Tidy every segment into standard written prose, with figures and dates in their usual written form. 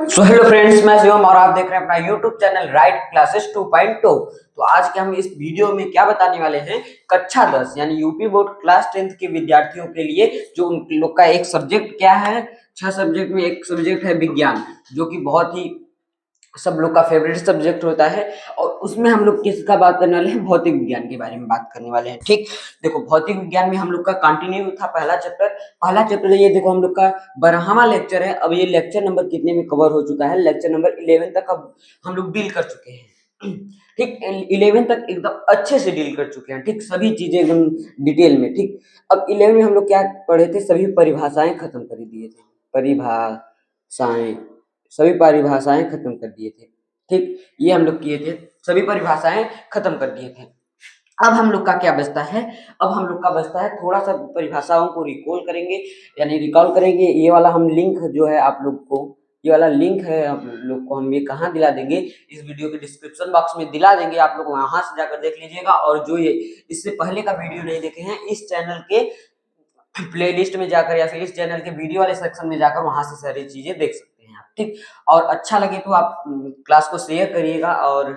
So hello friends, मैं शिवम और आप देख रहे हैं अपना यूट्यूब चैनल राइट क्लासेस 2.0। तो आज के हम इस वीडियो में क्या बताने वाले हैं, कक्षा 10 यानी यूपी बोर्ड क्लास 10 के विद्यार्थियों के लिए जो उन लोग का एक सब्जेक्ट क्या है, 6 सब्जेक्ट में एक सब्जेक्ट है विज्ञान, जो कि बहुत ही सब लोग का फेवरेट सब्जेक्ट होता है। और उसमें हम लोग किसका बात करने वाले हैं, भौतिक विज्ञान के बारे में बात करने वाले हैं। ठीक, देखो भौतिक विज्ञान में हम लोग का कंटिन्यू था पहला चैप्टर ये देखो हम लोग का 12वां लेक्चर है। अब ये लेक्चर नंबर कितने में कवर हो चुका है, लेक्चर नंबर 11 तक अब हम लोग डील कर चुके हैं। ठीक, 11 तक एकदम अच्छे से डील कर चुके हैं। ठीक, सभी चीजें एकदम डिटेल में। ठीक, अब 11 में हम लोग क्या पढ़े थे, सभी परिभाषाएं खत्म कर दिए थे। परिभाषाएं, सभी परिभाषाएं खत्म कर दिए थे। ठीक, ये हम लोग किए थे, सभी परिभाषाएं खत्म कर दिए थे। अब हम लोग का क्या बचता है, अब हम लोग का बचता है थोड़ा सा परिभाषाओं को रिकॉल करेंगे, यानी रिकॉल करेंगे। ये वाला हम लिंक जो है आप लोग को, ये वाला लिंक है आप लोग को हम ये कहाँ दिला देंगे, इस वीडियो के डिस्क्रिप्शन बॉक्स में दिला देंगे। आप लोग वहां से जाकर देख लीजिएगा। और जो ये इससे पहले का वीडियो नहीं देखे हैं, इस चैनल के प्लेलिस्ट में जाकर या फिर इस चैनल के वीडियो वाले सेक्शन में जाकर वहां से सारी चीजें देख सकते हैं आप। ठीक, और अच्छा लगे तो आप क्लास को शेयर करिएगा और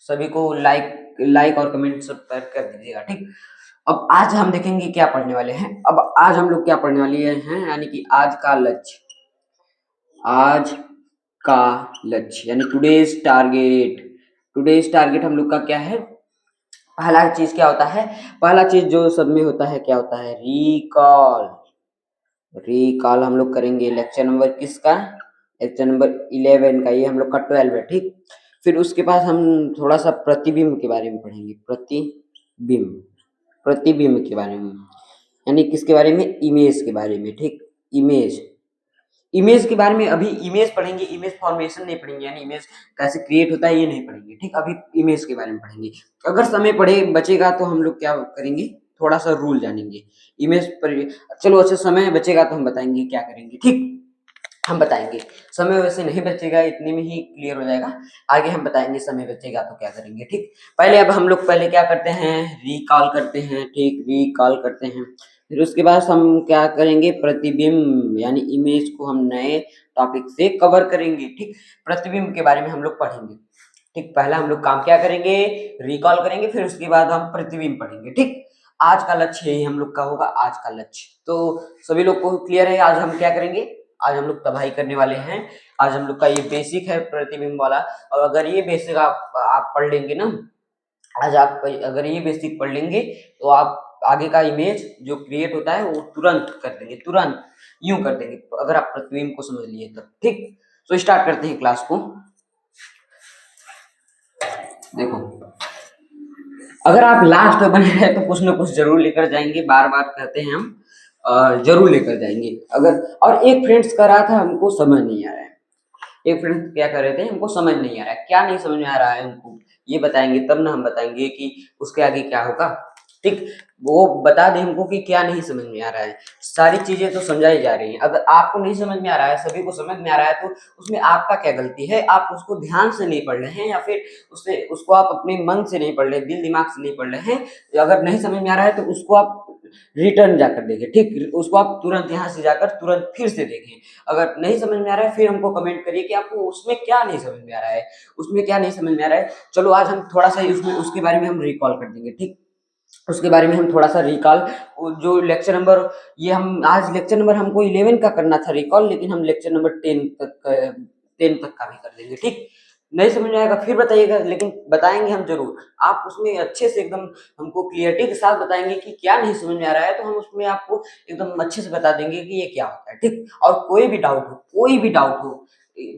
सभी को लाइक और कमेंट सब कर दीजिएगा। ठीक, अब आज हम देखेंगे क्या पढ़ने वाले हैं। अब आज हम लोग क्या पढ़ने वाले हैं, यानी कि आज का लक्ष्य यानी टुडेज टारगेट हम लोग का क्या है। पहला चीज क्या होता है, पहला चीज जो सब में होता है क्या होता है, रिकॉल हम लोग करेंगे। लेक्चर नंबर किसका, लेक्चर नंबर 11 का, ये हम लोग का 12 है। ठीक, फिर उसके बाद हम थोड़ा सा प्रतिबिंब के बारे में पढ़ेंगे। प्रतिबिंब के बारे में, यानी किसके बारे में, इमेज के बारे में। ठीक, इमेज के बारे में अभी इमेज पढ़ेंगे, इमेज फॉर्मेशन नहीं पढ़ेंगे, यानी इमेज कैसे क्रिएट होता है ये नहीं पढ़ेंगे। ठीक, अभी इमेज के बारे में पढ़ेंगे। अगर समय पढ़े बचेगा तो हम लोग क्या करेंगे, थोड़ा सा रूल जानेंगे इमेज पर। चलो अच्छा, समय बचेगा तो हम बताएंगे क्या करेंगे। ठीक, हम बताएंगे। समय वैसे नहीं बचेगा, इतने में ही क्लियर हो जाएगा। आगे हम बताएंगे समय बचेगा तो क्या करेंगे। ठीक, पहले अब हम लोग पहले क्या करते हैं, रिकॉल करते हैं। ठीक, रिकॉल करते हैं, फिर उसके बाद हम क्या करेंगे, प्रतिबिंब यानी इमेज को हम नए टॉपिक से कवर करेंगे। ठीक, प्रतिबिंब के बारे में हम लोग पढ़ेंगे। ठीक, पहला हम लोग काम क्या करेंगे, रिकॉल करेंगे, फिर उसके बाद हम प्रतिबिंब पढ़ेंगे। ठीक, आज का लक्ष्य यही हम लोग का होगा, आज का लक्ष्य। तो सभी लोग को क्लियर है आज हम क्या करेंगे, आज हम लोग तबाही करने वाले हैं। आज हम लोग का ये बेसिक है प्रतिबिंब वाला। और अगर ये बेसिक आप पढ़ लेंगे ना, आज आप अगर ये बेसिक पढ़ लेंगे तो आप आगे का इमेज जो क्रिएट होता है वो तुरंत कर देंगे, तुरंत यूं कर देंगे अगर आप प्रतिबिंब को समझ लिए तो। ठीक, तो स्टार्ट करते हैं क्लास को। देखो, अगर आप लास्ट में बने रहे तो कुछ ना कुछ जरूर लेकर जाएंगे, बार बार कहते हैं हम, जरूर लेकर जाएंगे। अगर और एक फ्रेंड्स कर रहा था हमको समझ नहीं आ रहा है, एक फ्रेंड क्या कर रहे थे, हमको समझ नहीं आ रहा है, क्या नहीं समझ में आ रहा है हमको, ये बताएंगे तब ना हम बताएंगे कि उसके आगे क्या होगा। ठीक, वो बता दे हमको कि क्या नहीं समझ में आ रहा है। सारी चीजें तो समझाई जा रही हैं, अगर आपको नहीं समझ में आ रहा है, सभी को समझ में आ रहा है, तो उसमें आपका क्या गलती है। आप उसको ध्यान से नहीं पढ़ रहे हैं या फिर उसको आप अपने मन से नहीं पढ़ रहे, दिल दिमाग से नहीं पढ़ रहे हैं। अगर नहीं समझ में आ रहा है तो उसको आप रिटर्न जाकर देखें। ठीक, उसको आप तुरंत यहाँ से जाकर तुरंत फिर से देखें। अगर नहीं समझ में आ रहा है फिर हमको कमेंट करिए कि आपको उसमें क्या नहीं समझ में आ रहा है, उसमें क्या नहीं समझ में आ रहा है। चलो आज हम थोड़ा सा उसमें उसके बारे में हम रिकॉल कर देंगे। ठीक, उसके बारे में हम थोड़ा सा रिकॉल, जो लेक्चर नंबर, ये हम आज लेक्चर नंबर हमको 11 का करना था रिकॉल, लेकिन हम लेक्चर नंबर 10 तक का भी कर देंगे। ठीक, नहीं समझ में आएगा फिर बताइएगा, लेकिन बताएंगे हम जरूर। आप उसमें अच्छे से एकदम हमको क्लियरिटी के साथ बताएंगे कि क्या नहीं समझ में आ रहा है, तो हम उसमें आपको एकदम अच्छे से बता देंगे कि ये क्या होता है। ठीक, और कोई भी डाउट हो,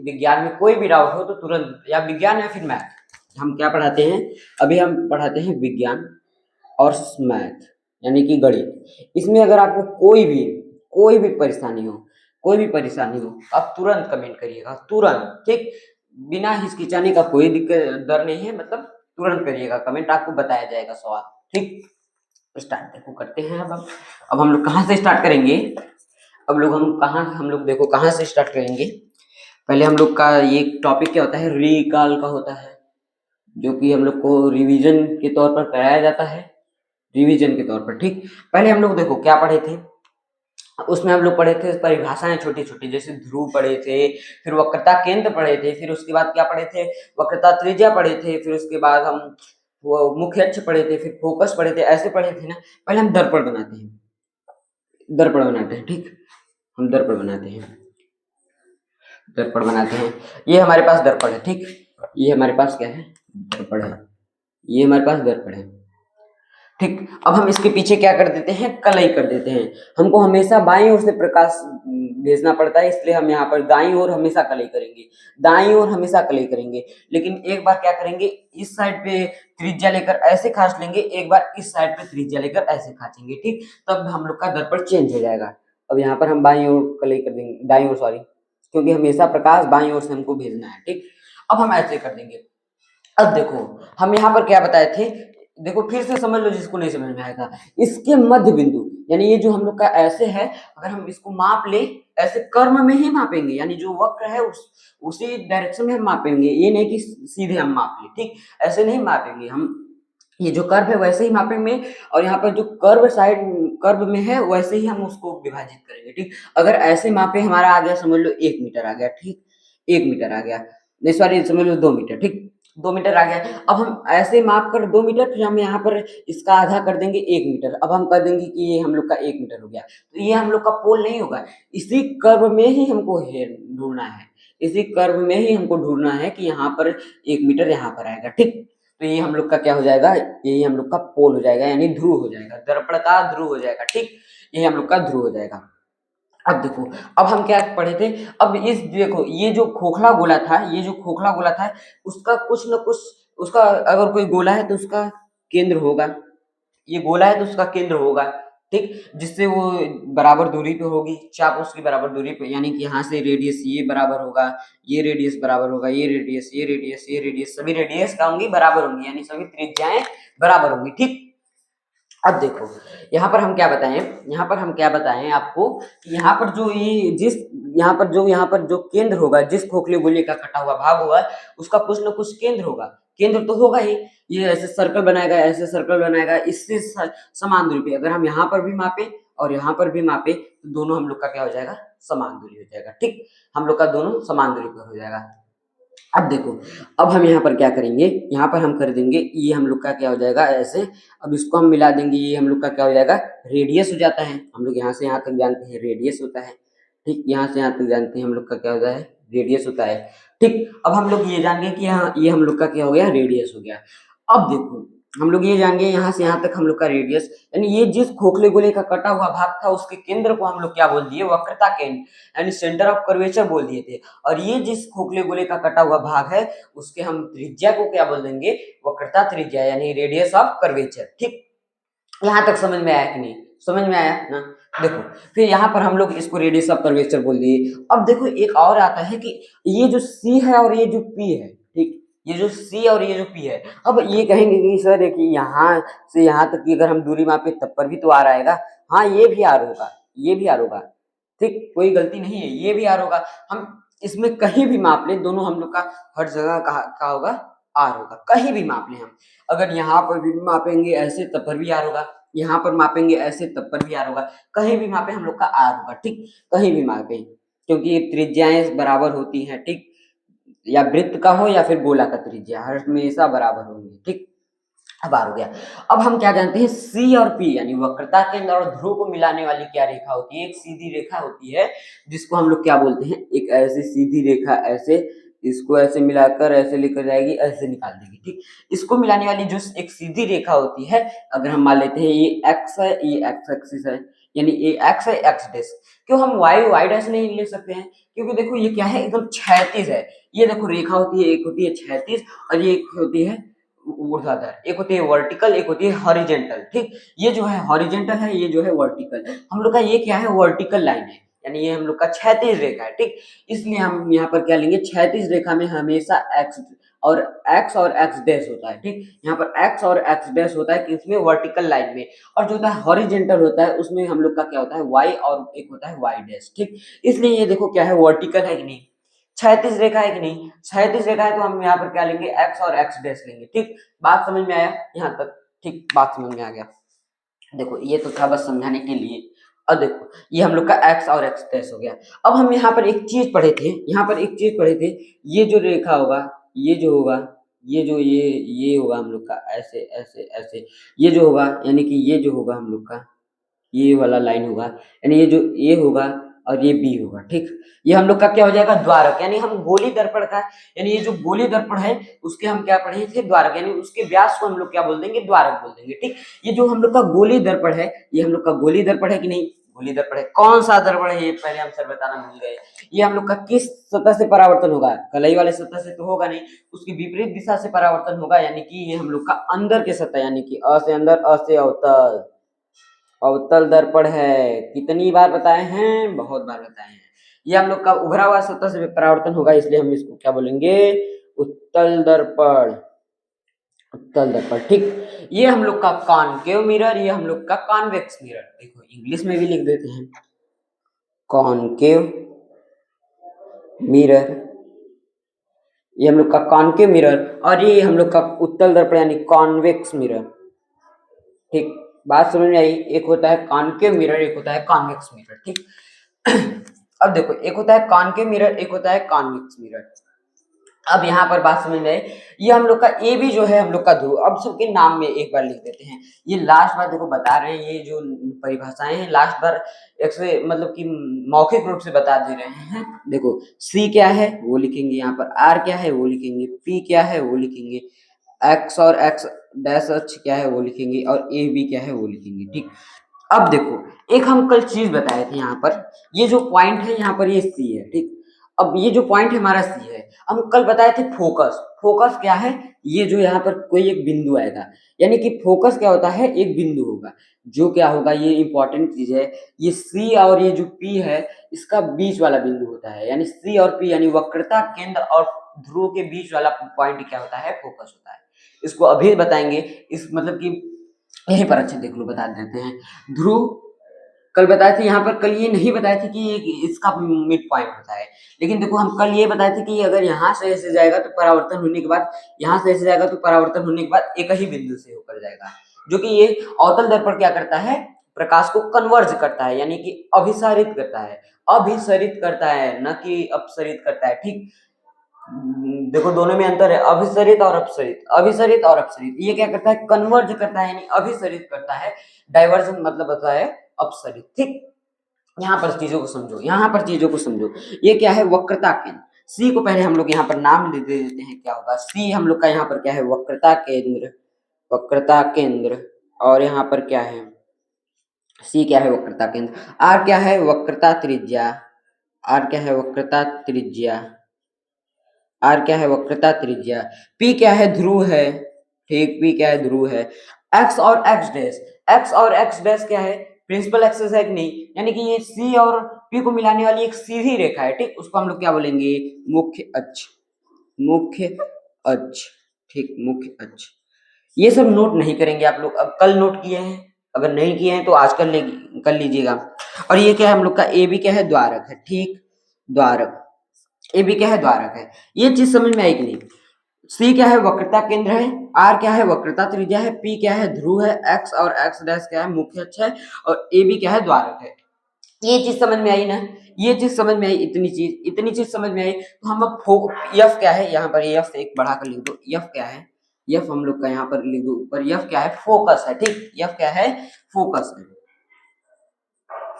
विज्ञान में कोई भी डाउट हो तो तुरंत, या विज्ञान या फिर मैथ, हम क्या पढ़ाते हैं, अभी हम पढ़ाते हैं विज्ञान और मैथ यानी कि गणित। इसमें अगर आपको कोई भी परेशानी हो आप तुरंत कमेंट करिएगा, तुरंत। ठीक, बिना हिचकिचाने का कोई दिक्कत डर नहीं है, मतलब तुरंत करिएगा कमेंट, आपको बताया जाएगा सवाल। ठीक, स्टार्ट देखो करते हैं। अब हम लोग कहाँ से स्टार्ट करेंगे, हम लोग देखो कहाँ से स्टार्ट करेंगे। पहले हम लोग का ये टॉपिक क्या होता है, रिकॉल का होता है, जो कि हम लोग को रिवीजन के तौर पर कराया जाता है, रिवीजन के तौर पर। ठीक, पहले हम लोग देखो क्या पढ़े थे, उसमें हम लोग पढ़े थे परिभाषाएं छोटी छोटी, जैसे ध्रुव पढ़े थे, फिर वक्रता केंद्र पढ़े थे, फिर उसके बाद क्या पढ़े थे, वक्रता त्रिज्या पढ़े थे, फिर उसके बाद हम वो मुख्य अक्ष पढ़े थे, फिर फोकस पढ़े थे, ऐसे पढ़े थे ना। पहले हम दर्पण बनाते हैं, दर्पण बनाते हैं, ठीक। हम दर्पण बनाते हैं, दर्पण बनाते हैं। ये हमारे पास दर्पण है, ठीक। ये हमारे पास क्या है, दर्पण है। ये हमारे पास दर्पण है, ठीक। अब हम इसके पीछे क्या कर देते हैं, कलई कर देते हैं। हमको हमेशा बाईं ओर से प्रकाश भेजना पड़ता है, इसलिए हम यहाँ पर दाईं ओर हमेशा कलई करेंगे, दाईं ओर हमेशा कलई करेंगे। लेकिन एक बार क्या करेंगे, इस साइड पे त्रिज्या लेकर ऐसे खांच लेंगे, एक बार इस साइड पे त्रिज्या लेकर ऐसे खांचेंगे, ठीक। तब हम लोग का दर्पण चेंज हो जाएगा। अब यहाँ पर हम बाईं ओर कलई कर देंगे, दाईं ओर सॉरी, क्योंकि हमेशा प्रकाश बाईं ओर से हमको भेजना है, ठीक। अब हम ऐसे कर देंगे। अब देखो हम यहाँ पर क्या बताए थे, देखो फिर से समझ लो जिसको नहीं समझ में आएगा। इसके मध्य बिंदु, यानी ये जो हम लोग का ऐसे है, अगर हम इसको माप ले, ऐसे कर्म में ही मापेंगे, यानी जो वक्र है उसी डायरेक्शन में हम मापेंगे, ये नहीं कि सीधे हम माप ले, ठीक। ऐसे नहीं मापेंगे हम, ये जो कर्व है वैसे ही मापेंगे, और यहाँ पर जो कर्व साइड कर्व में है वैसे ही हम उसको विभाजित करेंगे, ठीक। अगर ऐसे मापे, हमारा आ गया समझ लो 1 मीटर आ गया, ठीक। 1 मीटर आ गया, नहीं सॉरी समझ लो 2 मीटर, ठीक। 2 मीटर आ गया। अब हम ऐसे माप कर 2 मीटर, फिर हम यहाँ पर इसका आधा कर देंगे 1 मीटर। अब हम कर देंगे कि ये हम लोग का 1 मीटर हो गया, तो ये हम लोग का पोल नहीं होगा। इसी कर्व में ही हमको ढूंढना है, इसी कर्व में ही हमको ढूंढना है कि यहाँ पर 1 मीटर यहाँ पर आएगा, ठीक। तो ये हम लोग का क्या हो जाएगा, यही हम लोग का पोल हो जाएगा, यानी ध्रुव हो जाएगा, दर्पण का ध्रुव हो जाएगा, ठीक। ये हम लोग का ध्रुव हो जाएगा। अब देखो, अब हम क्या पढ़े थे, अब इस देखो ये जो खोखला गोला था, ये जो खोखला गोला था, उसका कुछ न कुछ, उसका अगर कोई गोला है तो उसका केंद्र होगा, ये गोला है तो उसका केंद्र होगा, ठीक। जिससे वो बराबर दूरी पे होगी, चाप उसकी बराबर दूरी पे, यानी कि यहाँ से रेडियस ये बराबर होगा, ये रेडियस बराबर होगा, ये रेडियस, ये रेडियस, ये रेडियस, सभी रेडियस क्या होंगी, बराबर होंगी, यानी सभी त्रिज्याएं बराबर होंगी, ठीक। अब देखो यहाँ पर हम क्या बताएं, यहाँ पर हम क्या बताएं आपको कि यहाँ पर जो ये जिस यहाँ पर जो केंद्र होगा, जिस खोखले गोले का कटा हुआ भाग होगा, उसका कुछ न कुछ केंद्र होगा, केंद्र तो होगा ही। ये ऐसे सर्कल बनाएगा, ऐसे सर्कल बनाएगा, इससे समान दूरी पे अगर हम यहाँ पर भी मापे और यहाँ पर भी मापे, तो दोनों हम लोग का क्या हो जाएगा, समान दूरी हो जाएगा, ठीक। हम लोग का दोनों समान दूरी पर हो जाएगा। अब देखो, अब हम यहाँ पर क्या करेंगे, यहाँ पर हम कर देंगे, ये हम लोग का क्या हो जाएगा ऐसे। अब इसको हम मिला देंगे, ये हम लोग का क्या हो जाएगा, रेडियस हो जाता है। हम लोग यहाँ से यहाँ तक जानते हैं रेडियस होता है, ठीक। यहाँ से यहाँ तक जानते हैं हम लोग का क्या होता है, रेडियस होता है, ठीक। अब हम लोग ये जान गए कि यहाँ ये हम लोग का क्या हो गया, रेडियस हो गया। अब देखो हम लोग ये जान गए यहाँ से यहाँ तक हम लोग का रेडियस, यानी ये जिस खोखले गोले का कटा हुआ भाग था उसके केंद्र को हम लोग क्या बोल दिए, वक्रता केंद्र, यानी सेंटर ऑफ कर्वेचर बोल दिए थे। और ये जिस खोखले गोले का कटा हुआ भाग है उसके हम त्रिज्या को क्या बोल देंगे, वक्रता त्रिज्या, यानी रेडियस ऑफ कर्वेचर, ठीक। यहाँ तक समझ में आया कि नहीं, समझ में आया ना। देखो फिर यहाँ पर हम लोग इसको रेडियस ऑफ कर्वेचर बोल दिए। अब देखो एक और आता है कि ये जो सी है और ये जो पी है, ठीक। ये जो सी और ये जो पी है, अब ये कहेंगे कि सर देखिए यहाँ से यहाँ तक की अगर हम दूरी मापे तब पर भी तो आर आएगा। हाँ ये भी आर होगा, ये भी आर होगा, ठीक, कोई गलती नहीं है, ये भी आर होगा। हम इसमें कहीं भी माप ले, दोनों हम लोग का हर जगह का होगा, आर होगा, कहीं भी माप ले हम। अगर यहाँ पर भी मापेंगे ऐसे तब पर भी आर होगा, यहाँ पर मापेंगे ऐसे तब पर भी आर होगा, कहीं भी मापे हम लोग का आर होगा, ठीक। कहीं भी मापे, क्योंकि ये त्रिज्याएं बराबर होती हैं, ठीक। या वृत्त का हो या फिर गोला का त्रिज्या हर हमेशा बराबर होंगे, ठीक। अब आर हो गया। अब हम क्या जानते हैं, सी और पी यानी वक्रता केंद्र और ध्रुव को मिलाने वाली क्या रेखा होती है, एक सीधी रेखा होती है, जिसको हम लोग क्या बोलते हैं, एक ऐसी सीधी रेखा, ऐसे इसको ऐसे मिलाकर ऐसे लेकर जाएगी, ऐसे निकाल देगी, ठीक। इसको मिलाने वाली जो एक सीधी रेखा होती है, अगर हम मान लेते हैं ये एक्स है, ये एक्स एक्सिस है, यानी ये एक्स है, एक्स डैश। क्यों हम वाई डैश नहीं ले सकते हैं, क्योंकि देखो ये क्या है, एकदम क्षैतिज है। ये देखो रेखा होती है, एक होती है क्षैतिज और ये एक होती है ऊर्ध्वाधर, एक होती है वर्टिकल, एक होती है हॉरिजेंटल, ठीक। ये जो है हॉरिजेंटल है, ये जो है वर्टिकल। हम लोग का ये क्या है, वर्टिकल लाइन है, यानी ये हम लोग का क्षैतिज रेखा है, ठीक। इसलिए हम यहाँ पर क्या लेंगे, क्षैतिज रेखा में हमेशा एक्स और एक्स डैश होता है, ठीक। यहाँ पर एक्स और एक्स डैश होता है कि इसमें वर्टिकल लाइन में, और जो होता है हॉरिजेंटल होता है उसमें हम लोग का क्या होता है, वाई और एक होता है वाई डैश, ठीक। इसलिए ये देखो क्या है, वर्टिकल है कि नहीं, क्षैतिज रेखा है कि नहीं, क्षैतिज रेखा है, तो हम यहाँ पर क्या लेंगे, एक्स और एक्स डैश लेंगे, ठीक। बात समझ में आया यहाँ तक, ठीक, बात समझ में आ गया। देखो ये तो था बस समझाने के लिए। अब देखो ये हम लोग का एक्स और एक्स डैश हो गया। अब हम यहाँ पर एक चीज पढ़े थे, यहाँ पर एक चीज पढ़े थे, ये जो रेखा होगा, ये जो होगा, ये जो ये होगा हम लोग का ऐसे ऐसे ऐसे, ये जो होगा यानी कि ये जो होगा हम लोग का ये वाला लाइन होगा, यानी ये जो ए होगा और ये बी होगा, ठीक। ये हम लोग का क्या हो जाएगा, द्वारक, यानी हम गोली दर्पण का, यानी ये जो गोली दर्पण है उसके हम क्या पढ़े थे, द्वारक, यानी उसके व्यास को हम लोग क्या बोल देंगे, द्वारक बोल देंगे, ठीक। ये जो हम लोग का गोली दर्पण है, ये हम लोग का गोली दर्पण है कि नहीं, गोली दर्पण है। कौन सा दर्पण है ये पहले हम सर बताना भूल गए। ये हम लोग का किस सतह से परावर्तन होगा, कलई वाले सतह से तो होगा नहीं, उसकी विपरीत दिशा से परावर्तन होगा, यानी कि ये हम लोग का अंदर के सतह, यानी कि अ से अंदर, अ से अवतल, अवतल दर्पण है। कितनी बार बताए हैं, बहुत बार बताए हैं। ये हम लोग का उभरा हुआ सतह से परावर्तन होगा, इसलिए हम इसको क्या बोलेंगे, उत्तल दर्पण, उत्तल दर्पण, ठीक। ये हम लोग का कॉनकेव मिरर, ये हम लोग का कॉन्वेक्स मिरर, देखो इंग्लिश में भी लिख देते हैं, कॉनकेव मिरर, ये हम लोग का कॉनकेव मिरर, और ये हम लोग का उत्तल दर्पण यानी कॉन्वेक्स मिरर, ठीक। बात समझ में आई। एक होता है कॉनकेव मिरर, एक होता है कॉन्वेक्स मिरर, ठीक। अब देखो एक होता है कॉनकेव मिरर, एक होता है कॉन्वेक्स मिरर। अब यहाँ पर बात समझ में आई। ये हम लोग का ए बी जो है हम लोग का ध्रुव, अब सबके नाम में एक बार लिख देते हैं। ये लास्ट बार देखो बता रहे हैं, ये जो परिभाषाएं हैं लास्ट बार एक से मतलब कि मौखिक रूप से बता दे रहे हैं। देखो सी क्या है वो लिखेंगे, यहाँ पर आर क्या है वो लिखेंगे, पी क्या है वो लिखेंगे, एक्स और एक्स डैश एच क्या है वो लिखेंगे, और ए बी क्या है वो लिखेंगे, ठीक। अब देखो एक हम कल चीज बताए थे, यहाँ पर ये जो पॉइंट है यहाँ पर ये सी है, ठीक। अब ये जो पॉइंट हमारा सी है, हम कल बताए थे फोकस, फोकस क्या है, ये जो यहाँ पर कोई एक बिंदु आएगा, यानी कि फोकस क्या होता है, एक बिंदु होगा, जो क्या होगा, ये इंपॉर्टेंट चीज है, ये सी और ये जो पी है इसका बीच वाला बिंदु होता है, यानी सी और पी यानी वक्रता केंद्र और ध्रुव के बीच वाला पॉइंट क्या होता है, फोकस होता है। इसको अभी बताएंगे, इस मतलब कि यहीं पर अच्छे देख लो बता देते हैं। ध्रुव कल बताए थे, यहाँ पर कल ये नहीं बताए थे कि इसका मिड पॉइंट होता है, लेकिन देखो हम कल ये बताए थे कि अगर यहाँ से ऐसे जाएगा तो परावर्तन होने के बाद, यहाँ से ऐसे जाएगा तो परावर्तन होने के बाद एक ही बिंदु से होकर जाएगा, जो कि ये अवतल दर्पण क्या करता है, प्रकाश को कन्वर्ज करता है, यानी कि अभिसारित करता है, अभिसरित करता है, न कि अपसरित करता है, ठीक। देखो दोनों में अंतर है, अभिसरित और अपसरित, अभिसरित और अपसरित, ये क्या करता है, कन्वर्ज करता है, यानी अभिसरित करता है, डाइवर्जन मतलब होता है अपसरित, ठीक। यहाँ पर चीजों को समझो, यहाँ पर चीजों को समझो, ये क्या है, वक्रता केंद्र, सी को पहले हम लोग यहाँ पर नाम दे देते हैं, क्या होगा, सी हम लोग का यहाँ पर क्या है, वक्रता केंद्र, वक्रता केंद्र, और यहाँ पर क्या है, सी क्या है, वक्रता केंद्र, आर क्या है, वक्रता त्रिज्या, आर क्या है, वक्रता त्रिज्या, आर क्या है, वक्रता त्रिज्या, पी क्या है, ध्रुव है, ठीक, पी क्या है, ध्रुव है, एक्स और एक्स डैश, एक्स और एक्स डैश क्या है, प्रिंसिपल एक्सिस है कि नहीं, यानी कि ये सी और पी को मिलाने वाली एक सीधी रेखा है, ठीक, उसको हम लोग क्या बोलेंगे, मुख्य अक्ष, मुख्य अक्ष, ठीक, मुख्य अक्ष। ये सब नोट नहीं करेंगे आप लोग, अब कल नोट किए हैं, अगर नहीं किए हैं तो आज कर लीजिएगा। और ये क्या है, हम लोग का ए बी क्या है, द्वारक है, ठीक, द्वारक, ए बी क्या है, द्वारक है। ये चीज समझ में आई कि नहीं। सी क्या है, वक्रता केंद्र है, आर क्या है, वक्रता त्रिज्या है, पी क्या है, ध्रुव है, एक्स और एक्स डैश क्या है, मुख्य अक्ष है, और ए बी क्या है, द्वारक है। ये चीज समझ में आई ना, ये चीज समझ में आई, इतनी चीज समझ में आई, तो हम अब यफ क्या है, यहाँ पर यफ एक बढ़ा कर लिख दो, यफ क्या है, यफ हम लोग का यहाँ पर लिख दो ऊपर, यफ क्या है, फोकस है, ठीक, यफ क्या है, फोकस है,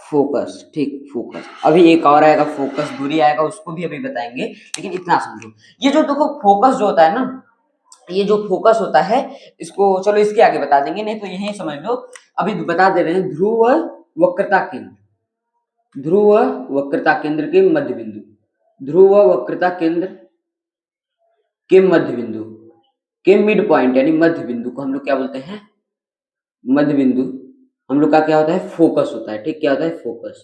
फोकस, ठीक, फोकस। अभी एक और आएगा फोकस दूरी आएगा, उसको भी अभी बताएंगे, लेकिन इतना समझो, ये जो देखो फोकस जो होता है ना, ये जो फोकस होता है, इसको चलो इसके आगे बता देंगे, नहीं तो यही समझ लो, अभी बता दे रहे हैं, ध्रुव वक्रता केंद्र, ध्रुव वक्रता केंद्र के मध्य बिंदु, ध्रुव वक्रता केंद्र के मध्य बिंदु के मिड पॉइंट यानी मध्य बिंदु को हम लोग क्या बोलते हैं, मध्य बिंदु हम लोग का क्या होता है, फोकस होता है, ठीक, क्या होता है, फोकस,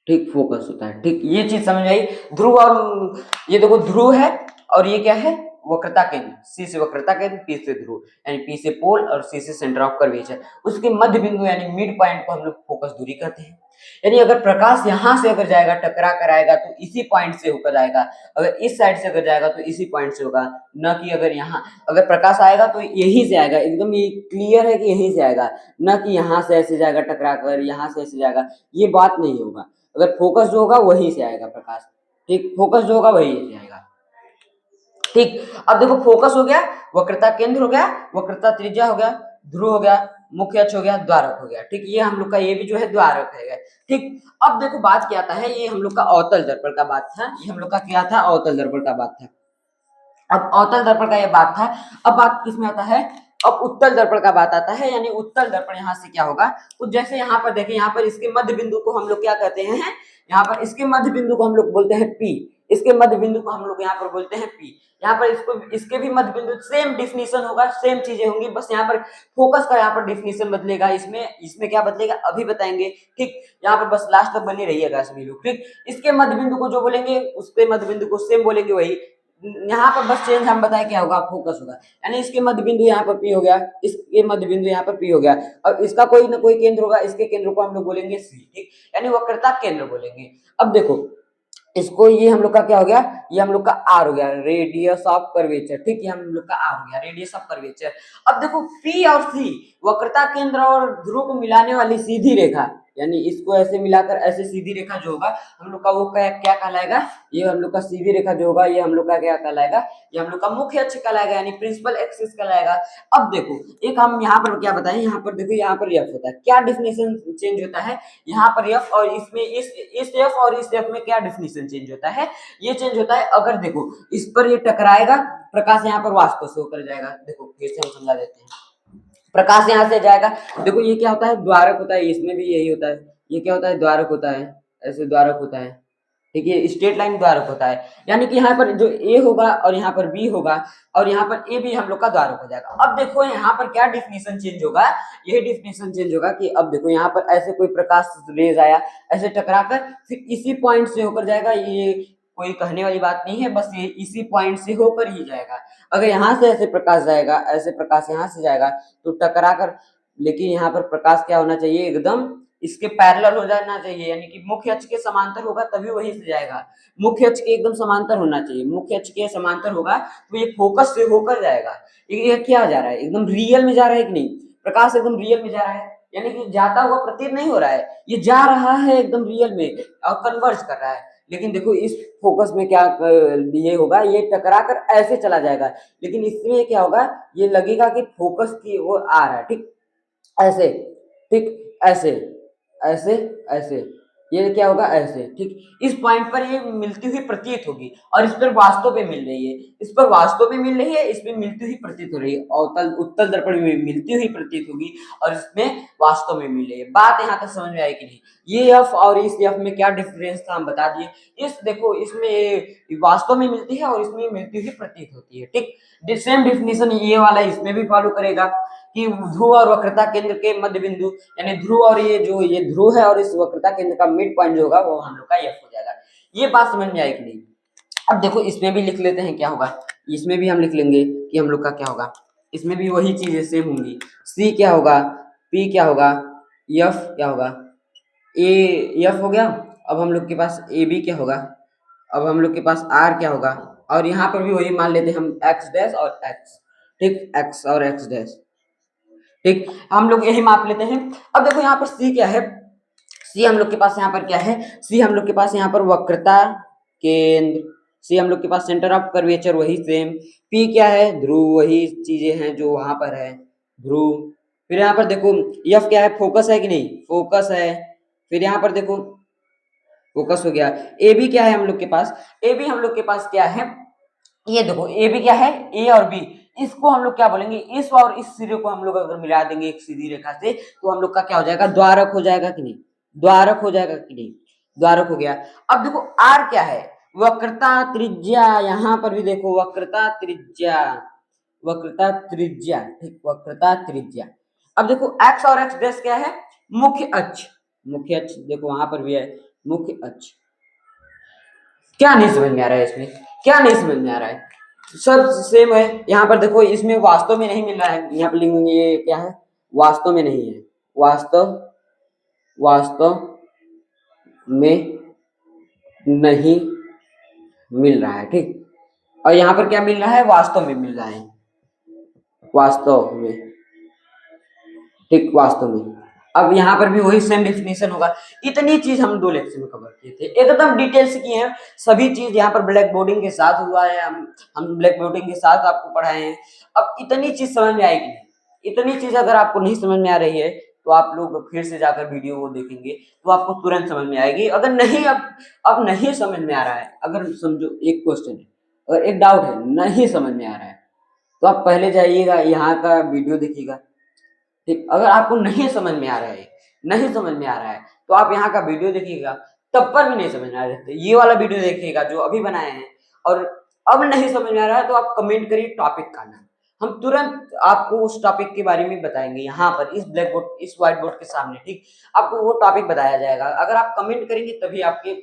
ठीक, फोकस होता है, ठीक। ये चीज समझ आई। ध्रुव और ये देखो ध्रुव है, और ये क्या है, वक्रता केंद्र, सी से वक्रता केंद्र, पी से ध्रुव, यानी पी से पोल और सी से सेंटर ऑफ कर्वेचर, उसके मध्य बिंदु यानी मिड पॉइंट को हम लोग फोकस दूरी कहते हैं। यानी अगर प्रकाश यहाँ से अगर जाएगा टकरा कर आएगा तो इसी पॉइंट से होकर आएगा, अगर इस साइड से अगर जाएगा तो इसी पॉइंट से होगा, न कि अगर यहाँ अगर प्रकाश आएगा तो यहीं से आएगा, एकदम ये क्लियर है कि यहीं से आएगा, न कि यहाँ से ऐसे जाएगा टकरा कर, यहाँ से ऐसे जाएगा, ये बात नहीं होगा। अगर फोकस जो होगा वहीं से आएगा प्रकाश, ठीक, फोकस जो होगा वहीं से आएगा, ठीक। अब देखो फोकस हो गया, वक्रता केंद्र हो गया, वक्रता त्रिज्या हो गया, ध्रुव हो गया, मुख्य अक्ष हो गया, द्वारक हो गया, ठीक। ये हम लोग का ये भी जो है द्वारक है, ठीक। अब देखो बात क्या आता है, ये हम लोग का अवतल दर्पण का बात था, ये हम लोग का क्या था, अवतल दर्पण का बात था। अब अवतल दर्पण का ये बात था, अब बात किसमें आता है, अब उत्तल दर्पण का बात आता है। यानी उत्तल दर्पण यहाँ से क्या होगा, तो जैसे यहाँ पर देखें, यहाँ पर इसके मध्य बिंदु को हम लोग क्या कहते हैं, यहाँ पर इसके मध्य बिंदु को हम लोग बोलते हैं पी, इसके मध्य बिंदु को हम लोग यहाँ पर बोलते हैं पी। यहाँ पर इसको इसके भी मध्य बिंदु सेम डिफिनीशन होगा, सेम चीजें होंगी, बस यहाँ पर फोकस का यहाँ पर डिफिनीशन बदलेगा, इसमें इसमें क्या बदलेगा अभी बताएंगे, ठीक। यहाँ पर बस लास्ट तक बने रहिएगा सभी लोग, ठीक। इसके मध्य बिंदु को जो बोलेंगे उसके मध्य बिंदु को सेम बोलेंगे वही, यहाँ पर बस चेंज हम बताए क्या होगा, फोकस होगा। यानी इसके मध्य बिंदु यहाँ पर पी हो गया, इसके मध्य बिंदु यहाँ पर पी हो गया, और इसका कोई ना कोई केंद्र होगा, इसके केंद्र को हम लोग बोलेंगे सी, ठीक। यानी वक्रता केंद्र बोलेंगे। अब देखो इसको, ये हम लोग का क्या हो गया, ये हम लोग का आर हो गया, रेडियस ऑफ कर्वेचर, ठीक। ये हम लोग का आर हो गया, रेडियस ऑफ कर्वेचर। अब देखो पी और सी, वक्रता केंद्र और ध्रुव को मिलाने वाली सीधी रेखा, यानी इसको ऐसे मिलाकर ऐसे सीधी रेखा जो होगा हम लोग का वो क्या कहलाएगा, ये हम लोग का सीधी रेखा जो होगा ये हम लोग का क्या कहलाएगा, ये हम लोग का मुख्य अक्ष कहलाएगा, यानी प्रिंसिपल एक्सिस कहलाएगा। अब देखो एक हम यहाँ पर क्या बताएं, यहाँ पर देखो यहाँ पर एफ होता है, क्या डिफिनेशन चेंज होता है यहाँ पर एफ, और इसमें इस एफ और इस एफ में क्या डिफिनेशन चेंज होता है, ये चेंज होता है अगर देखो इस पर ये टकराएगा, प्रकाश यहाँ पर वाष्प से होकर जाएगा। देखो फिर से हम समझा देते हैं, प्रकाश यहाँ से जाएगा, देखो ये क्या होता है, द्वारक होता है, इसमें भी यही होता है, ये क्या होता है, द्वारक होता है, ऐसे द्वारक होता है, ठीक है, स्ट्रेट लाइन द्वारक होता है। यानी कि यहाँ पर जो ए होगा और यहाँ पर बी होगा और यहाँ पर ए भी हम लोग का द्वारक हो जाएगा। अब देखो यहाँ पर क्या डिफिनेशन चेंज होगा, यही डिफिनेशन चेंज होगा कि अब देखो यहाँ पर ऐसे कोई प्रकाश रेज आया, ऐसे टकरा कर फिर इसी पॉइंट से होकर जाएगा, ये कोई कहने वाली बात नहीं है, बस ये इसी पॉइंट से होकर ही जाएगा। अगर यहाँ से ऐसे प्रकाश जाएगा, ऐसे प्रकाश यहाँ से जाएगा तो टकरा कर, लेकिन यहाँ पर प्रकाश क्या होना चाहिए, एकदम इसके पैरेलल हो जाना चाहिए, यानी कि मुख्य अक्ष के समांतर होगा तभी वहीं से जाएगा, मुख्य अक्ष के एकदम समांतर होना चाहिए, मुख्य अक्ष के समांतर होगा तो ये फोकस से होकर जाएगा। ये क्या जा रहा है, एकदम रियल में जा रहा है कि नहीं, प्रकाश एकदम रियल में जा रहा है, यानी कि जाता हुआ प्रतीत नहीं हो रहा है, ये जा रहा है एकदम रियल में और कन्वर्ज कर रहा है। लेकिन देखो इस फोकस में क्या ये होगा, ये टकरा कर ऐसे चला जाएगा, लेकिन इसमें क्या होगा, ये लगेगा कि फोकस की ओर आ रहा है, ठीक, ऐसे, ठीक, ऐसे ऐसे ऐसे, ये क्या होगा ऐसे, ठीक। इस पॉइंट पर ये मिलती हुई प्रतीत होगी और इस पर वास्तव में मिल रही है, इस पर वास्तव में मिल रही है, इसमें मिलती हुई प्रतीत हो रही है, अवतल उत्तल दर्पण में मिलती हुई प्रतीत होगी और इसमें वास्तव में मिल रही है। बात यहाँ तक समझ में आई कि नहीं, ये एफ और इस एफ में क्या डिफरेंस था हम बता दिए। इस देखो इसमें वास्तव में मिलती है और इसमें मिलती हुई प्रतीत होती है, ठीक। सेम डिफिनेशन ये वाला इसमें भी फॉलो करेगा कि ध्रुव और वक्रता केंद्र के मध्य बिंदु, यानी ध्रुव और ये जो ये ध्रुव है और इस वक्रता केंद्र का मिड पॉइंट जो होगा वो हम लोग का एफ हो जाएगा। ये बात समझ में आई कि नहीं। अब देखो इसमें भी लिख लेते हैं क्या होगा, इसमें भी हम लिख लेंगे कि हम लोग का क्या होगा, इसमें भी वही चीजें सेम होंगी, सी क्या होगा, पी क्या होगा, एफ क्या होगा, ए एफ हो गया। अब हम लोग के पास ए बी क्या होगा, अब हम लोग के पास आर क्या होगा, और यहाँ पर भी वही मान लेते हैं हम एक्स डैश और एक्स, ठीक, एक्स और एक्स डैश, ठीक, हम लोग यही माप लेते हैं। अब देखो यहाँ पर सी क्या है, सी हम लोग के पास यहाँ पर क्या है, सी हम लोग के पास यहाँ पर वक्रता केंद्र, सी हम लोग के पास सेंटर ऑफ कर्वेचर वही सेम, पी क्या है, ध्रुव, वही चीजें हैं जो वहां पर है, ध्रुव। फिर यहाँ पर देखो एफ क्या है, फोकस है कि नहीं, फोकस है। फिर यहाँ पर देखो फोकस हो गया। ए बी क्या है हम लोग के पास, ए बी हम लोग के पास क्या है, ये देखो ए बी क्या है, ए और बी, इसको हम लोग क्या बोलेंगे, इस और इस सिरे को हम लोग अगर मिला देंगे एक सीधी रेखा से तो हम लोग का क्या हो जाएगा, द्वारक हो जाएगा कि नहीं, द्वारक हो जाएगा कि नहीं, द्वारक हो गया। अब देखो आर क्या है, वक्रता त्रिज्या, यहां पर भी देखो वक्रता त्रिज्या, वक्रता त्रिज्या, ठीक, वक्रता त्रिज्या। अब देखो एक्स और एक्स डैश क्या है, मुख्य अक्ष, मुख्य अक्ष देखो वहां पर भी है मुख्य अक्ष। क्या नहीं समझ में आ रहा है इसमें, क्या नहीं समझ में आ रहा है, सब सेम है। यहाँ पर देखो इसमें वास्तव में नहीं मिल रहा है, यहाँ पर लिखेंगे ये क्या है, वास्तव में नहीं है, वास्तव, वास्तव में नहीं मिल रहा है, ठीक। और यहाँ पर क्या मिल रहा है, वास्तव में मिल रहा है, वास्तव में, ठीक, वास्तव में। अब यहाँ पर भी वही सेम डेफिनेशन होगा। इतनी चीज हम 2 लेक्चर में कवर किए थे, एकदम डिटेल से किए हैं सभी चीज। यहाँ पर ब्लैक बोर्डिंग के साथ हुआ है, हम ब्लैक बोर्डिंग के साथ आपको पढ़ाए हैं। अब इतनी चीज समझ में आएगी नहीं, इतनी चीज अगर आपको नहीं समझ में आ रही है तो आप लोग फिर से जाकर वीडियो को देखेंगे तो आपको तुरंत समझ में आएगी। अगर नहीं, अब नहीं समझ में आ रहा है, अगर समझो एक क्वेश्चन है, अगर एक डाउट है, नहीं समझ में आ रहा है, तो आप पहले जाइएगा, यहाँ का वीडियो देखिएगा, ठीक। अगर आपको नहीं समझ में आ रहा है, नहीं समझ में आ रहा है, तो आप यहाँ का वीडियो देखिएगा, तब पर भी नहीं समझ में आ रहा है, ये वाला वीडियो देखिएगा जो अभी बनाए हैं। और अब नहीं समझ में आ रहा है तो आप कमेंट करिए टॉपिक का नाम, हम तुरंत आपको उस टॉपिक के बारे में बताएंगे यहाँ पर इस ब्लैक बोर्ड, इस व्हाइट बोर्ड के सामने, ठीक। आपको वो टॉपिक बताया जाएगा। अगर आप कमेंट करेंगे तभी आपके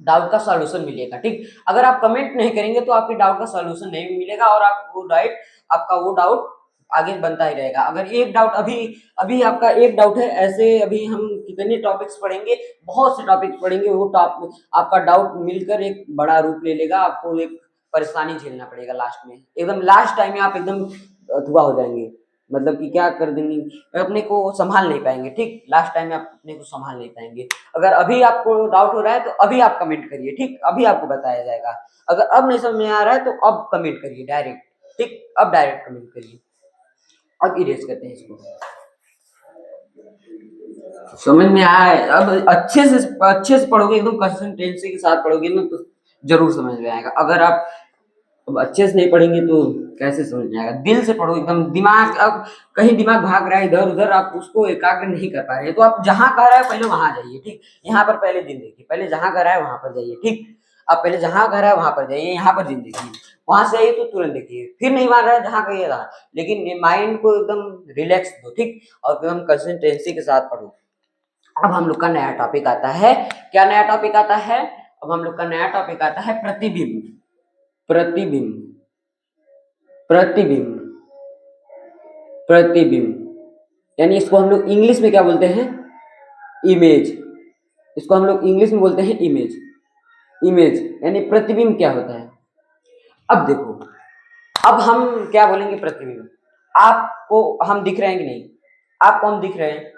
डाउट का सॉल्यूशन मिलेगा, ठीक। अगर आप कमेंट नहीं करेंगे तो आपके डाउट का सॉल्यूशन नहीं मिलेगा और आपको राइट, आपका वो डाउट आगे बनता ही रहेगा। अगर एक डाउट अभी अभी आपका एक डाउट है, ऐसे अभी हम कितने टॉपिक्स पढ़ेंगे, बहुत से टॉपिक्स पढ़ेंगे, वो टॉपिक आपका डाउट मिलकर एक बड़ा रूप ले लेगा, आपको एक परेशानी झेलना पड़ेगा लास्ट में, एकदम लास्ट टाइम में आप एकदम अथवा हो जाएंगे, मतलब कि क्या कर देंगे, अपने को संभाल नहीं पाएंगे, ठीक। लास्ट टाइम में आप अपने को संभाल नहीं पाएंगे। अगर अभी आपको डाउट हो रहा है तो अभी आप कमेंट करिए, ठीक, अभी आपको बताया जाएगा। अगर अब नहीं समझ में आ रहा है तो अब कमेंट करिए डायरेक्ट, ठीक, अब डायरेक्ट कमेंट करिए। अब इरेज करते हैं इसको, समझ में आए, अब अच्छे से पढ़ोगे, एकदम कंसिस्टेंसी के साथ पढ़ोगे ना तो जरूर समझ में आएगा। अगर आप अब अच्छे से नहीं पढ़ेंगे तो कैसे समझ में आएगा, दिल से पढ़ो एकदम। दिमाग अब कहीं दिमाग भाग रहा है इधर उधर, आप उसको एकाग्र नहीं कर पा रहे हैं, तो आप जहां कह रहा है पहले वहां जाइए, ठीक। यहाँ पर पहले दिन देखिए, पहले जहां कह रहा है वहां पर जाइए, ठीक। आप पहले जहां कह रहा है वहां पर जाइए, यहाँ पर दिन देखिए, वहां से आइए तो तुरंत देखिए, फिर नहीं मान रहा है जहां कहिए रहा, लेकिन माइंड को एकदम रिलैक्स दो, ठीक, और एकदम कंसिस्टेंसी के साथ पढ़ो। अब हम लोग का नया टॉपिक आता है, क्या नया टॉपिक आता है, अब हम लोग का नया टॉपिक आता है प्रतिबिंब, प्रतिबिंब, प्रतिबिंब, प्रतिबिंब, यानी इसको हम लोग इंग्लिश में क्या बोलते हैं, इमेज। इसको हम लोग इंग्लिश में बोलते हैं इमेज, इमेज यानी प्रतिबिंब क्या होता है। अब देखो, अब हम क्या बोलेंगे, प्रतिबिंब, आपको हम दिख रहे हैं कि नहीं, आपको हम दिख रहे हैं,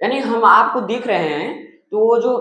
यानी हम आपको दिख रहे हैं, तो वो जो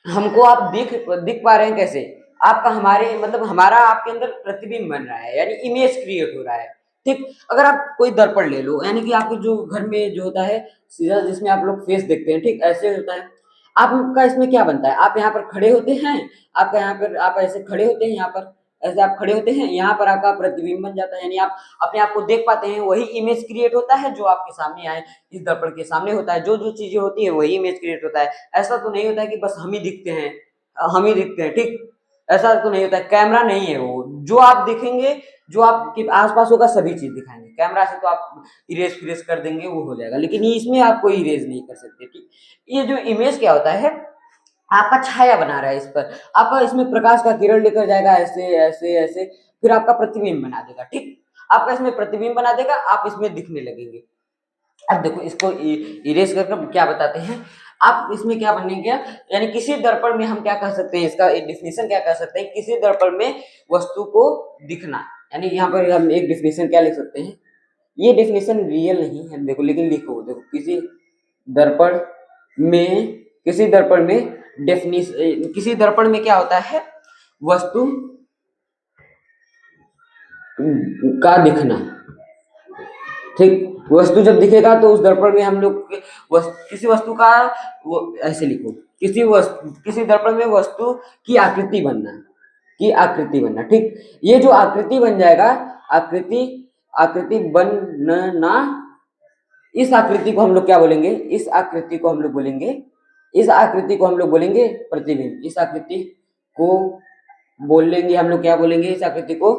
हमको आप दिख पा रहे हैं कैसे, आपका हमारे मतलब हमारा आपके अंदर प्रतिबिंब बन रहा है, यानी इमेज क्रिएट हो रहा है, ठीक। अगर आप कोई दर्पण ले लो, यानी कि आपके जो घर में जो होता है सीधा, जिसमें आप लोग फेस देखते हैं, ठीक, ऐसे होता है। आपका इसमें क्या बनता है, आप यहाँ पर खड़े होते हैं, आपका यहाँ पर आप ऐसे खड़े होते हैं, यहाँ पर ऐसे आप खड़े होते हैं, यहाँ पर आपका प्रतिबिंब बन जाता है, यानी आप अपने आप को देख पाते हैं, वही इमेज क्रिएट होता है जो आपके सामने आए, इस दर्पण के सामने होता है, जो जो चीजें होती है वही इमेज क्रिएट होता है। ऐसा तो नहीं होता है कि बस हम ही दिखते हैं, हम ही दिखते हैं, ठीक, ऐसा तो नहीं होता है। कैमरा नहीं है वो, जो आप दिखेंगे, जो आपके आसपास होगा सभी चीज दिखाएंगे। कैमरा से तो आप इरेज फिरेज कर देंगे, वो हो जाएगा, लेकिन इसमें आप कोई इरेज नहीं कर सकते, ठीक। ये जो इमेज क्या होता है, आपका छाया बना रहा है इस पर, आपका इसमें प्रकाश का किरण लेकर जाएगा, ऐसे ऐसे ऐसे, फिर आपका प्रतिबिंब बना देगा, ठीक। आपका इसमें प्रतिबिंब बना देगा, आप इसमें दिखने लगेंगे। अब देखो इसको इरेज करके क्या बताते हैं, आप इसमें क्या बनेंगे, यानी किसी दर्पण में हम क्या कह सकते हैं, इसका एक डिफिनेशन क्या कह सकते हैं, किसी दर्पण में वस्तु को दिखना, यानी यहाँ पर हम एक डिफिनेशन क्या लिख सकते हैं, ये डिफिनेशन रियल नहीं है, देखो लेकिन लिखो, देखो दर्पण में किसी दर्पण में किसी दर्पण में क्या होता है, वस्तु का दिखना, ठीक। वस्तु जब दिखेगा तो उस दर्पण में हम लोग किसी वस्तु का, वो ऐसे लिखो, किसी दर्पण में वस्तु की आकृति बनना, की आकृति बनना, ठीक। ये जो आकृति बन जाएगा, आकृति आकृति बनना, इस आकृति को हम लोग क्या बोलेंगे, इस आकृति को हम लोग बोलेंगे, इस आकृति को हम लोग बोलेंगे प्रतिबिंब। इस आकृति को बोलेंगे हम लोग क्या बोलेंगे, इस आकृति को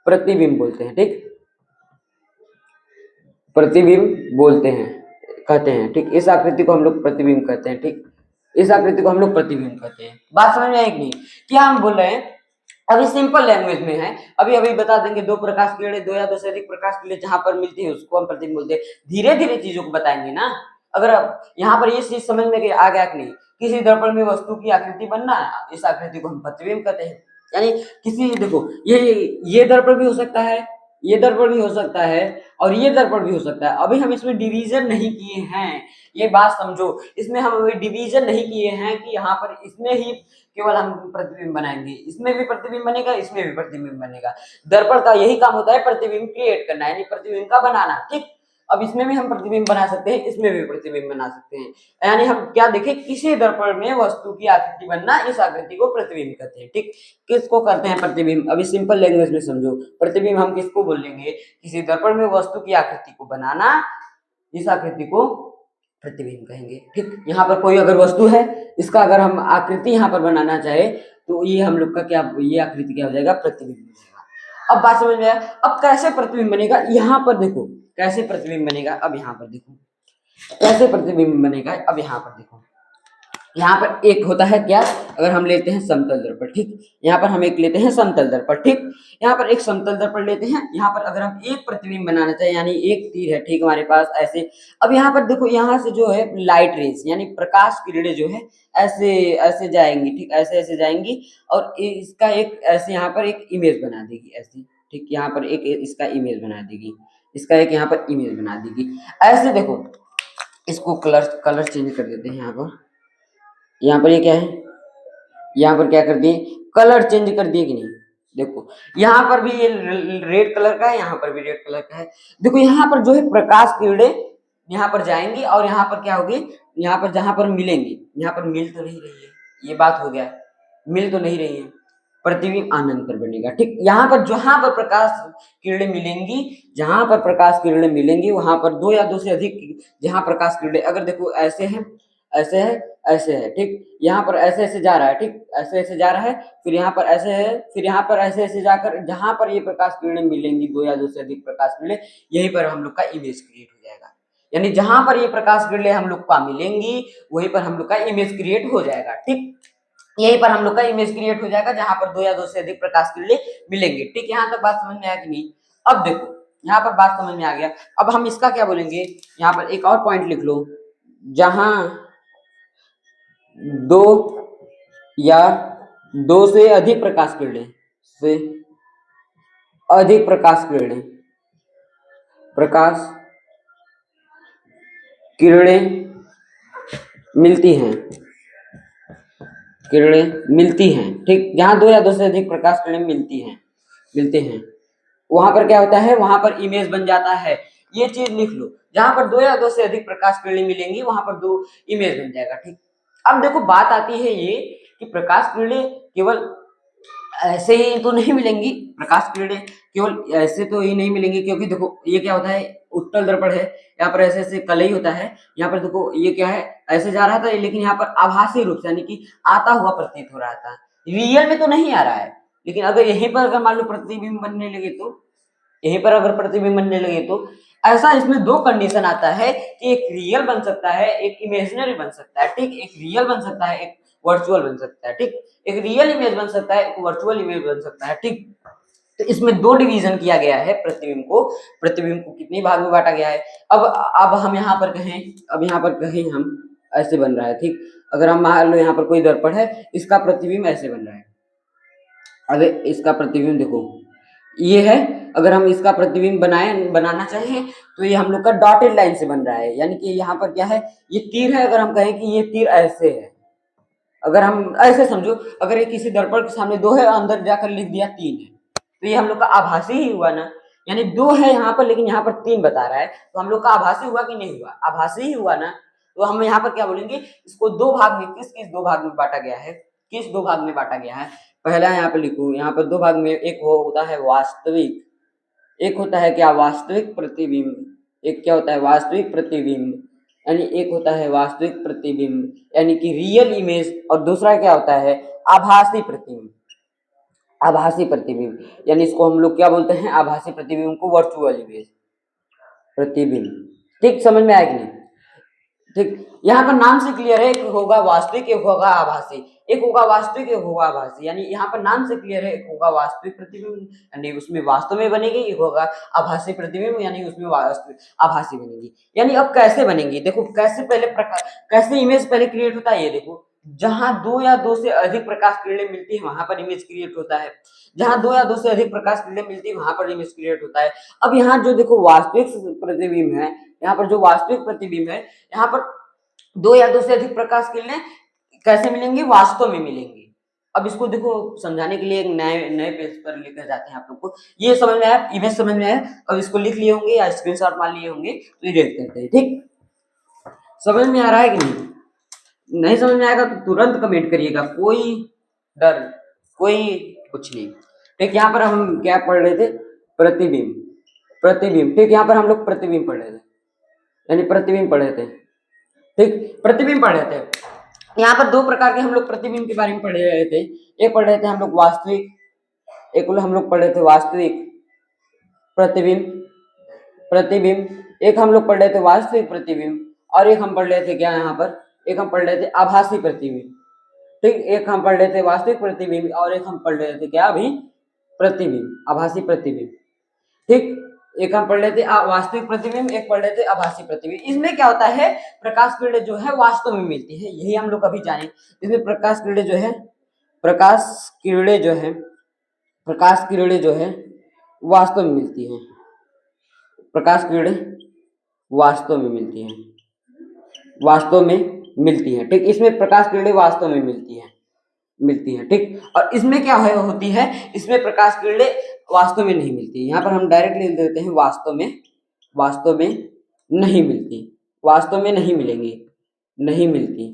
प्रतिबिंब बोलते हैं, ठीक, प्रतिबिंब बोलते हैं, कहते हैं, ठीक। इस आकृति को हम लोग प्रतिबिंब कहते हैं, ठीक, इस आकृति को हम लोग प्रतिबिंब कहते हैं। बात समझ में आएगी नहीं, क्या हम बोल रहे हैं, अभी सिंपल लैंग्वेज में है, अभी अभी बता देंगे, दो प्रकाश किरणें, दो या दो से अधिक प्रकाश किरणें जहां पर मिलती है उसको हम प्रतिबिंब बोलते हैं। धीरे धीरे चीजों को बताएंगे ना, अगर अब यहाँ पर ये चीज समझ में आ गया कि नहीं, किसी दर्पण में वस्तु की आकृति बनना, इस आकृति को हम प्रतिबिंब कहते हैं। यानी किसी देखो ये दर्पण भी हो सकता है, ये दर्पण भी हो सकता है और ये दर्पण भी हो सकता है। अभी हम इसमें डिवीजन नहीं किए हैं, ये बात समझो। इसमें हम अभी डिवीजन नहीं किए हैं कि यहाँ पर इसमें ही केवल हम प्रतिबिंब बनाएंगे, इसमें भी प्रतिबिंब बनेगा, इसमें भी प्रतिबिंब बनेगा। दर्पण का यही काम होता है प्रतिबिंब क्रिएट करना, यानी प्रतिबिंब का बनाना। ठीक, अब इसमें भी हम प्रतिबिंब बना सकते हैं, इसमें भी प्रतिबिंब बना सकते हैं। यानी हम क्या देखें, किसी दर्पण में वस्तु की आकृति बनना, इस आकृति को प्रतिबिंब कहते हैं। ठीक, किसको करते हैं प्रतिबिंब, अभी सिंपल लैंग्वेज में समझो। प्रतिबिंब हम किसको बोलेंगे, किसी दर्पण में वस्तु की आकृति को बनाना, इस आकृति को प्रतिबिंब कहेंगे। ठीक, यहाँ पर कोई अगर वस्तु है, इसका अगर हम आकृति यहाँ पर बनाना चाहे तो ये हम लोग का क्या, ये आकृति क्या हो जाएगा, प्रतिबिंब हो जाएगा। अब बात समझ में आया। अब कैसे प्रतिबिंब बनेगा, यहाँ पर देखो कैसे प्रतिबिंब बनेगा। अब यहाँ पर देखो कैसे प्रतिबिंब बनेगा। अब यहाँ पर देखो, यहाँ पर एक होता है क्या, अगर हम लेते हैं समतल दर्पण। ठीक, यहाँ पर हम एक लेते हैं समतल दर्पण। ठीक, यहाँ पर एक समतल दर्पण लेते हैं। यहाँ पर अगर हम एक प्रतिबिंब बनाना चाहें, यानी एक तीर है ठीक हमारे पास ऐसे। अब यहाँ पर देखो, यहाँ से जो है लाइट रेज यानी प्रकाश किरणें जो है ऐसे ऐसे जाएंगी। ठीक, ऐसे ऐसे जाएंगी और इसका एक ऐसे यहाँ पर एक इमेज बना देगी ऐसी। ठीक, यहाँ पर एक इसका इमेज बना देगी, इसका एक यहाँ पर इमेज बना देगी ऐसे। देखो इसको कलर चेंज कर देते हैं। यहाँ पर ये क्या है, यहाँ पर क्या कर दिए, कलर चेंज कर दिए कि नहीं। देखो यहाँ पर भी ये रेड कलर का है, यहाँ पर भी रेड कलर का है। देखो यहाँ पर जो है प्रकाश किरणें यहाँ पर जाएंगी और यहाँ पर क्या होगी, यहाँ पर जहां पर मिलेंगी, यहाँ पर मिल तो नहीं रही है, ये बात हो गया, मिल तो नहीं रही है, प्रतिबिंब आनंतर बनेगा। ठीक, यहाँ पर जहां पर प्रकाश किरणें मिलेंगी, जहां पर प्रकाश किरणें मिलेंगी वहां पर दो या दो से अधिक, जहां प्रकाश किरणें अगर देखो ऐसे है, ऐसे है, ऐसे है। ठीक, यहाँ पर ऐसे ऐसे जा रहा है। ठीक, ऐसे ऐसे जा रहा है, फिर यहाँ पर ऐसे है, फिर यहाँ पर ऐसे ऐसे जाकर जहां पर ये प्रकाश किरणें मिलेंगी, दो या दो से अधिक प्रकाश किरणें, यहीं पर हम लोग का इमेज क्रिएट हो जाएगा। यानी जहां पर ये प्रकाश किरणें हम लोग का मिलेंगी, वहीं पर हम लोग का इमेज क्रिएट हो जाएगा। ठीक, यहीं पर हम लोग का इमेज क्रिएट हो जाएगा जहां पर दो या दो से अधिक प्रकाश किरणें मिलेंगे। ठीक, यहाँ तक बात समझ में आया कि नहीं। अब देखो यहाँ पर बात समझ में आ गया। अब हम इसका क्या बोलेंगे, यहाँ पर एक और पॉइंट लिख लो, जहां दो या दो से अधिक प्रकाश किरणें से अधिक प्रकाश किरणें मिलती हैं, ठीक, जहां दो या दो से अधिक प्रकाश किरणें मिलते हैं वहां पर क्या होता है, वहां पर इमेज बन जाता है। ये चीज लिख लो, जहां पर दो या दो से अधिक प्रकाश किरणें मिलेंगी वहां पर दो इमेज बन जाएगा। ठीक, अब देखो बात आती है ये कि प्रकाश किरणें केवल ऐसे ही तो नहीं मिलेंगी, प्रकाश किरणें केवल ऐसे तो ही नहीं मिलेंगी, क्योंकि देखो ये क्या होता है, उत्तल दर्पण है, यहाँ पर ऐसे ऐसे कलई होता है। यहाँ पर देखो ये क्या है, ऐसे जा रहा था, लेकिन यहाँ पर आभासी रूप से यानी कि आता हुआ प्रतीत हो रहा था, रियल में तो नहीं आ रहा है। लेकिन अगर यहीं पर अगर मान लो प्रतिबिंब बनने लगे तो, यहीं पर अगर प्रतिबिंब बनने लगे तो ऐसा, इसमें दो कंडीशन आता है कि एक रियल बन सकता है, एक इमेजिनरी बन सकता है। ठीक, एक रियल बन सकता है, एक वर्चुअल बन सकता है। ठीक, एक रियल इमेज बन सकता है, एक वर्चुअल इमेज बन सकता है। ठीक, तो इसमें दो डिवीजन किया गया है प्रतिबिंब को कितने भाग में बांटा गया है। अब हम यहाँ पर कहें, अब यहाँ पर कहें हम ऐसे बन रहा है। ठीक, अगर हम मान लो यहाँ पर कोई दर्पण है, इसका प्रतिबिंब ऐसे बन रहा है। अगर इसका प्रतिबिंब देखो ये है, अगर हम इसका प्रतिबिंब बनाना चाहें तो ये हम लोग का डॉटेड लाइन से बन रहा है। यानी कि यहाँ पर क्या है, ये तीर है, अगर हम कहें कि ये तीर ऐसे है, अगर हम ऐसे समझो, अगर ये किसी दर्पण के सामने दो है, अंदर जाकर लिख दिया तीन है, तो ये हम लोग का आभासी ही हुआ ना। यानी दो है यहाँ पर, लेकिन यहाँ पर तीन बता रहा है, तो हम लोग का आभासी हुआ कि नहीं हुआ, आभासी ही हुआ ना। तो हम यहाँ पर क्या बोलेंगे, इसको दो भाग में, किस किस दो भाग में बांटा गया है, किस दो भाग में बांटा गया है। पहला यहाँ पे लिखो, यहाँ पर दो भाग में, एक वो होता है वास्तविक, एक होता है क्या, वास्तविक प्रतिबिंब, एक क्या होता है, वास्तविक प्रतिबिंब, यानी एक होता है वास्तविक प्रतिबिंब यानी कि रियल इमेज, और दूसरा क्या होता है, आभासी प्रतिबिंब। आभासी प्रतिबिंब यानी इसको हम लोग क्या बोलते हैं, आभासी प्रतिबिंब को वर्चुअल इमेज प्रतिबिंब। ठीक, समझ में आया कि नहीं। ठीक, यहाँ पर नाम से क्लियर है, एक होगा वास्तविक, एक होगा आभासी, एक होगा वास्तविक, एक होगा आभासी। यानी यहाँ पर नाम से क्लियर है, एक होगा वास्तविक प्रतिबिंब यानी उसमें वास्तव में बनेगी, एक होगा आभासी प्रतिबिंब यानी उसमें वास्तविक आभासी बनेगी। यानी अब कैसे बनेगी, देखो कैसे पहले कैसे इमेज पहले क्रिएट होता है, ये देखो जहां दो या दो से अधिक प्रकाश किरणें मिलती है वहां पर इमेज क्रिएट होता है। जहां दो या दो से अधिक प्रकाश किरणें मिलती है वहां पर इमेज क्रिएट होता है। अब यहाँ जो देखो वास्तविक प्रतिबिंब है, यहाँ पर जो वास्तविक प्रतिबिंब है, यहाँ पर दो या दो से अधिक प्रकाश किरणें कैसे मिलेंगी, वास्तव में मिलेंगी। अब इसको देखो समझाने के लिए एक नए नए पेज पर लेकर जाते हैं आप लोग को। ये समझ में आया, इमेज समझ में आया। अब इसको लिख लिए होंगे या स्क्रीनशॉट मार लिए होंगे तो रीड करते हैं। ठीक, समझ में आ रहा है कि नहीं? नहीं समझ में आएगा तो तुरंत कमेंट करिएगा, कोई डर, कोई कुछ नहीं। ठीक, यहाँ पर हम क्या पढ़ रहे थे, प्रतिबिंब, प्रतिबिंब। ठीक, यहाँ पर हम लोग प्रतिबिंब पढ़ रहे थे, यानी प्रतिबिंब पढ़ रहे थे। ठीक, प्रतिबिंब पढ़ रहे थे। यहाँ पर दो प्रकार के हम लोग प्रतिबिंब के बारे में पढ़ रहे थे। एक पढ़ रहे थे हम लोग वास्तविक, एक हम लोग पढ़ रहे थे वास्तविक प्रतिबिंब, प्रतिबिंब। एक हम लोग पढ़ रहे थे वास्तविक प्रतिबिंब, और एक हम पढ़ रहे थे क्या, यहाँ पर एक हम पढ़ रहे थे आभासी प्रतिबिंब। ठीक, एक हम पढ़ रहे थे वास्तविक प्रतिबिंब और एक हम पढ़ रहे थे क्या अभी, प्रतिबिंब, आभासी प्रतिबिंब। ठीक, एक हम पढ़ रहे थे वास्तविक प्रतिबिंब, एक पढ़ रहे थे आभासी प्रतिबिंब। इसमें क्या होता है, प्रकाश किरणें जो है वास्तव में मिलती है, यही हम लोग अभी जाने। इसमें प्रकाश किरणें जो है, प्रकाश किरणें जो है, प्रकाश किरणें जो है वास्तव में मिलती है, प्रकाश किरणें वास्तव में मिलती हैं, वास्तव में मिलती हैं। ठीक, इसमें प्रकाश किरणें वास्तव में मिलती हैं, मिलती है। ठीक, और इसमें क्या है, होती है, इसमें प्रकाश किरणें वास्तव में नहीं मिलती। यहाँ पर हम डायरेक्ट लिख देते हैं वास्तव में, वास्तव में नहीं मिलती, वास्तव में नहीं मिलेंगी, नहीं मिलती।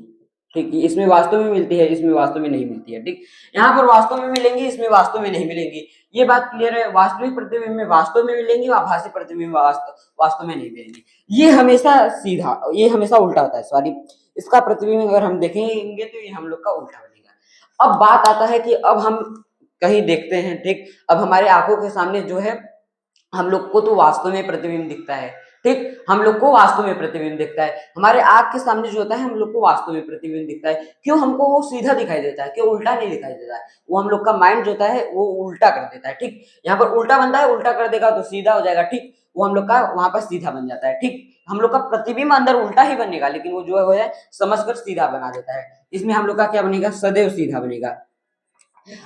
ठीक, इसमें वास्तव में मिलती है, इसमें वास्तव में नहीं मिलती है। ठीक, यहाँ पर वास्तव में मिलेंगी, इसमें वास्तव में नहीं मिलेंगी। ये बात क्लियर है। वास्तविक प्रतिबिंब में वास्तव में मिलेंगी, आभासी प्रतिबिंब वास्तव में नहीं मिलेंगी। ये हमेशा सीधा, ये हमेशा उल्टा होता है, सॉरी। इसका प्रतिबिंब अगर हम देखेंगे तो ये हम लोग का उल्टा बनेगा। अब बात आता है कि अब हम कहीं देखते हैं, ठीक, अब हमारे आंखों के सामने जो है हम लोग को तो वास्तव में प्रतिबिंब दिखता है। ठीक, हम लोग को वास्तव में प्रतिबिंब दिखता है, हमारे आंख के सामने जो होता है हम लोग को वास्तव में प्रतिबिंब दिखता है। क्यों हमको वो सीधा दिखाई देता है, क्यों उल्टा नहीं दिखाई देता है? वो हम लोग का माइंड जो होता है वो उल्टा कर देता है। ठीक, यहाँ पर उल्टा बनता है, उल्टा कर देगा तो सीधा हो जाएगा। ठीक, वो हम लोग का वहां पर सीधा बन जाता है। ठीक, हम लोग का प्रतिबिंब अंदर उल्टा ही बनेगा, लेकिन वो जो है समझकर सीधा बना देता है। इसमें हम लोग का क्या बनेगा, सदैव सीधा बनेगा।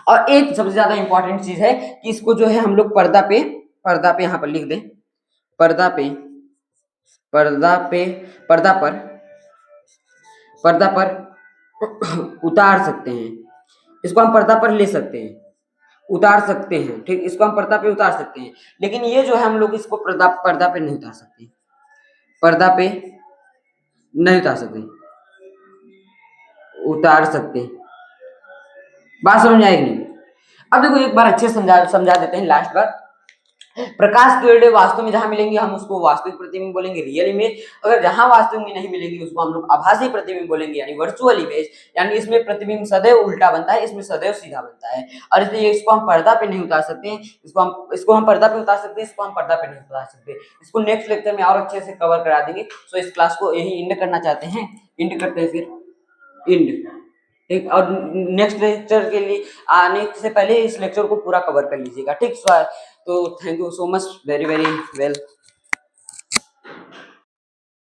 और एक सबसे ज्यादा इंपॉर्टेंट चीज है कि इसको जो है हम लोग पर्दा पे, पर्दा पे यहाँ पर लिख दें, पर्दा पे, पर्दा पे, पर्दा पर, पर्दा पर उतार सकते हैं। इसको हम पर्दा पर ले सकते हैं, उतार सकते हैं। ठीक, इसको हम पर्दा पे उतार सकते हैं, लेकिन ये जो है हम लोग इसको पर्दा पर्दा पे नहीं उतार सकते, पर्दा पे नहीं उतार सकते, उतार सकते। बात समझ आएगी? अब देखो एक बार अच्छे समझा देते हैं लास्ट बार। प्रकाश किरणें वास्तव में जहां मिलेंगी हम उसको वास्तविक प्रतिबिंब बोलेंगे, रियल इमेज। अगर जहां वास्तविक में नहीं मिलेंगी उसको हम लोग आभासी प्रतिबिंब बोलेंगे, यानी वर्चुअल इमेज। यानी इसमें प्रतिबिंब सदैव उल्टा बनता है, इसमें सदैव सीधा बनता है। और इसलिए इसको हम पर्दा पे नहीं उतार सकते, इसको हम पर्दा पे उतार सकते हैं, इसको हम पर्दा पे नहीं उतार सकते। इसको नेक्स्ट लेक्चर में और अच्छे से कवर करा देंगे। सो इस क्लास को यही इंड करना चाहते हैं, इंड करते हैं, फिर इंड। ठीक, और नेक्स्ट लेक्चर के लिए आने से पहले इस लेक्चर को पूरा कवर कर लीजिएगा। ठीक, तो thank you so much, very very well.